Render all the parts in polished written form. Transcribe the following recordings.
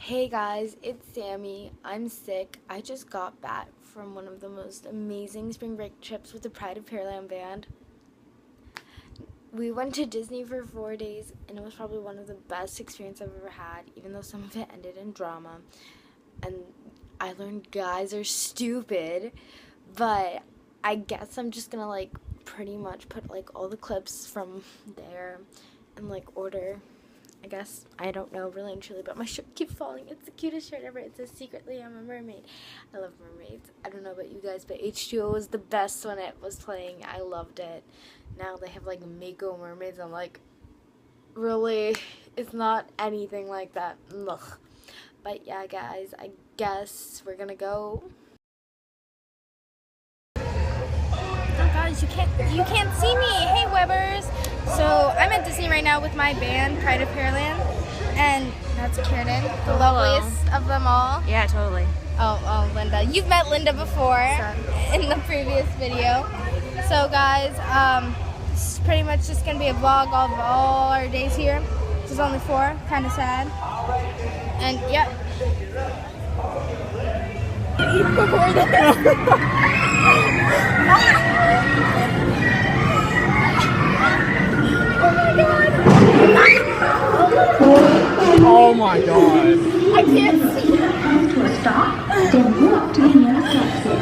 Hey guys, it's Sammy. I'm sick. I just got back from one of the most amazing spring break trips with the Pride of Pearland band. We went to Disney for 4 days, and it was probably one of the best experiences I've ever had, even though some of it ended in drama. And I learned guys are stupid, but I guess I'm just gonna pretty much put all the clips from there in order. I guess. I don't know really and truly, but my shirt keeps falling. It's the cutest shirt ever. It says secretly I'm a mermaid. I love mermaids. I don't know about you guys, but H2O was the best when it was playing. I loved it. Now they have Mako mermaids. I'm like, really? It's not anything like that. Ugh. But yeah, guys, I guess we're gonna go. Oh guys, you can't see me. Hey Webbers. So I'm at Disney right now with my band, Pride of Pearland, and that's Kiernan, the loveliest of them all. Yeah, totally. Oh, Linda. You've met Linda before in the previous video. So guys, it's pretty much just gonna be a vlog of all our days here. There's only 4, kind of sad. And yep. Oh my god. I can't see. Come to a stop, then walk to the nearest exit.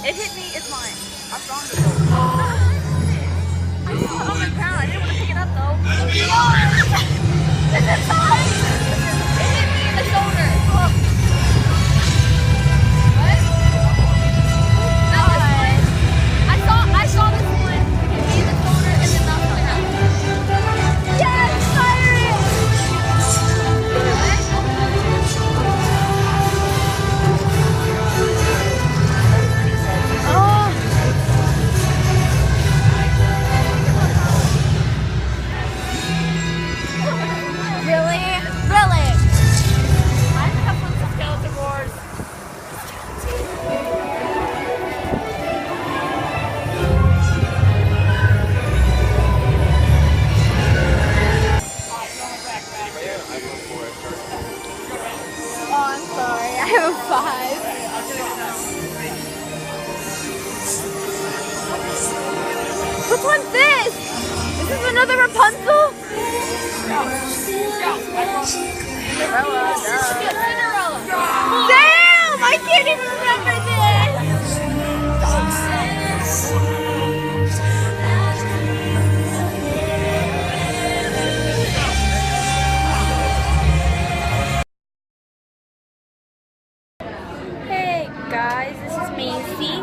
It hit me, it's mine. I found it though. I saw it on the ground. I didn't want to pick it up though. This is mine! It hit me in the shoulder. What? No, this one. I saw this one hit me in the shoulder and then knocked me out. Yes, fire it! Which one's this? Is this another Rapunzel? Damn! I can't even remember this! Hey guys, this is Macy.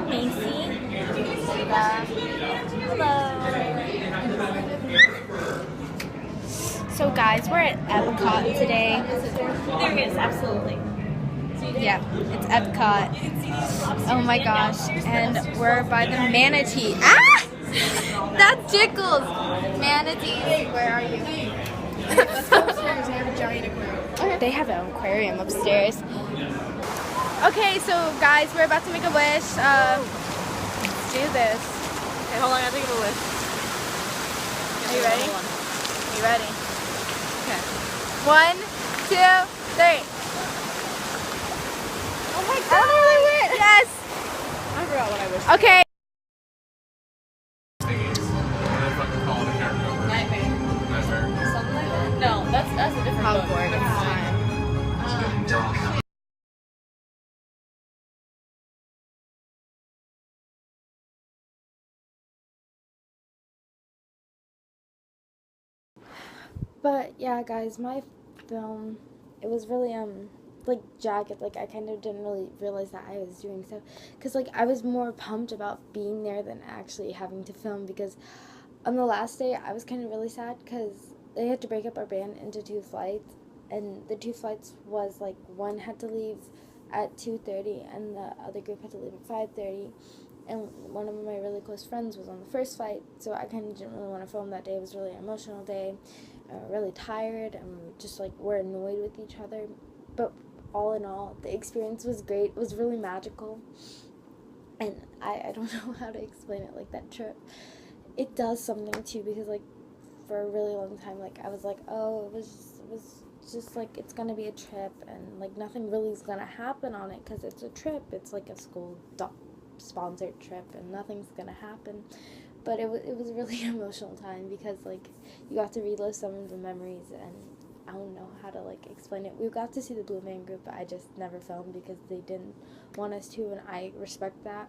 Hello. So guys, we're at Epcot today. There is, absolutely. Yeah, it's Epcot. Oh my gosh. And we're by the manatee. Ah! That tickles! Manatees, where are you? They have an aquarium upstairs. Okay, so guys, we're about to make a wish. Let's do this. Okay, hold on, I gotta think of a wish. Are you ready? Are you ready? Okay. 1, 2, 3. Oh my god! I really went! Yes! I forgot what I wished. Okay. Nightmare. Something like that? No, that's a different book. Hogwarts time. But yeah, guys, my film, it was really like jagged. Like I kind of didn't really realize that I was doing so, because like I was more pumped about being there than actually having to film, because on the last day I was kind of really sad because they had to break up our band into 2 flights, and the 2 flights was like one had to leave at 2:30 and the other group had to leave at 5:30, and one of my really close friends was on the first flight, so I kind of didn't really want to film that day. It was a really emotional day, really tired, and just like we're annoyed with each other, but all in all, the experience was great. It was really magical, and I don't know how to explain it. Like that trip, it does something too, because like for a really long time, like I was like, oh, it was just like, it's gonna be a trip, and like nothing really is gonna happen on it because it's a trip. It's like a school sponsored trip, and nothing's gonna happen. But it was a really emotional time, because like you got to relive some of the memories, and I don't know how to like explain it. We got to see the Blue Man Group, but I just never filmed because they didn't want us to, and I respect that.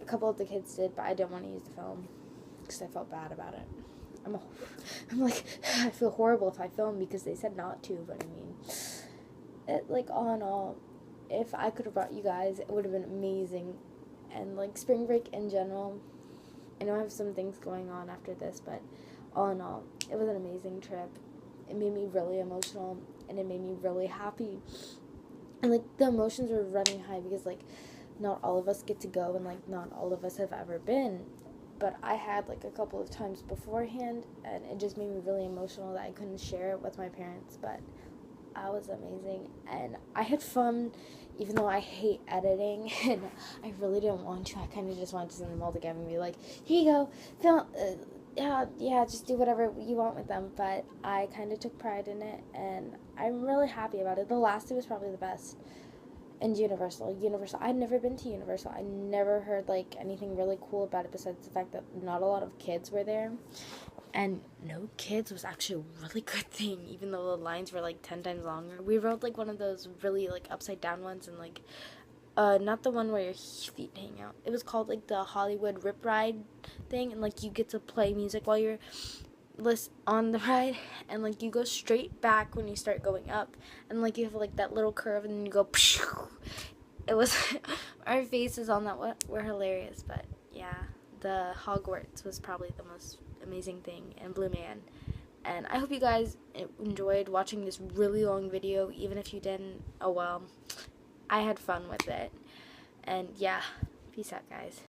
A couple of the kids did, but I didn't want to use the film because I felt bad about it. I'm like, I feel horrible if I film because they said not to, but I mean, like all in all, if I could have brought you guys, it would have been amazing. And like spring break in general, I know I have some things going on after this, but all in all, it was an amazing trip. It made me really emotional, and it made me really happy. And like the emotions were running high because like not all of us get to go, and like not all of us have ever been. But I had like a couple of times beforehand, and it just made me really emotional that I couldn't share it with my parents. But I was amazing, and I had fun, even though I hate editing, and I really didn't want to. I kind of just wanted to send them all together and be like, here you go, film, yeah, just do whatever you want with them. But I kind of took pride in it, and I'm really happy about it. The last day was probably the best. And Universal, I'd never been to Universal. I never heard like anything really cool about it besides the fact that not a lot of kids were there. And no kids was actually a really good thing, even though the lines were like 10 times longer. We rode like one of those really like upside down ones, and like not the one where your feet hang out. It was called like the Hollywood Rip Ride thing, and like you get to play music while you're on the ride, and like you go straight back when you start going up, and like you have like that little curve, and then you go pshh. It was our faces on that were hilarious. But yeah, the Hogwarts was probably the most amazing thing, and Blue Man. And I hope you guys enjoyed watching this really long video. Even if you didn't, oh well, I had fun with it. And yeah, peace out, guys.